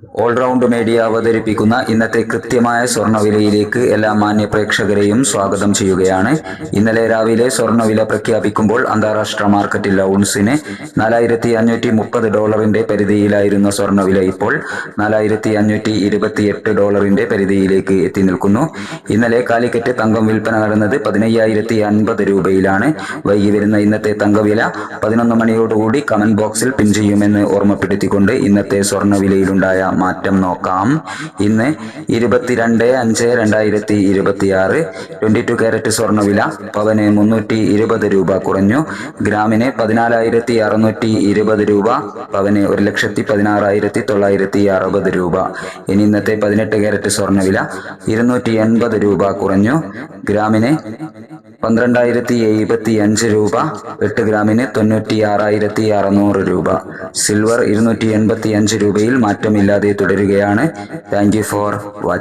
All-round media അവതരിപ്പിക്കുന്ന ഇന്നത്തെ കൃത്യമായ സ്വർണ്ണവിലയിലേക്ക് എല്ലാ മാന്യ പ്രേക്ഷകരെയും സ്വാഗതം ചെയ്യുകയാണ്. ഇന്നലെ രാവിലെ സ്വർണ്ണവില പ്രഖ്യാപിക്കുമ്പോൾ അന്താരാഷ്ട്ര മാർക്കറ്റിൽ ഔൺസിന് $4,530 പരിധിയിലായിരുന്ന സ്വർണ്ണവില ഇപ്പോൾ $4,528 പരിധിയിലേക്ക് എത്തി നിൽക്കുന്നു. ഇന്നലെ കാലിക്കറ്റ് തങ്കം വിൽപ്പന നടന്നത് 15,050 രൂപയിലാണ്. വൈകി വരുന്ന ഇന്നത്തെ തങ്കവില 11 മണിയോടുകൂടി കമന്റ് ബോക്സിൽ പിൻ ചെയ്യുമെന്ന് ഓർമ്മപ്പെടുത്തിക്കൊണ്ട് ഇന്നത്തെ സ്വർണ്ണവിലയിലുണ്ടായ മാറ്റം നോക്കാം. ഇന്ന് 22/5/2026 22 കാരറ്റ് സ്വർണ്ണവില പവന് 320 രൂപ കുറഞ്ഞു. ഗ്രാമിന് 14,620 രൂപ, പവന് 1,16,960 രൂപ. ഇനി ഇന്നത്തെ 18 കാരറ്റ് സ്വർണ്ണവില 280 രൂപ കുറഞ്ഞു. ഗ്രാമിന് 12,075 രൂപ, 8 ഗ്രാമിന് 96,600 രൂപ. സിൽവർ 285 രൂപയിൽ മാറ്റമില്ലാതെ തുടരുകയാണ്. Thank you for watching.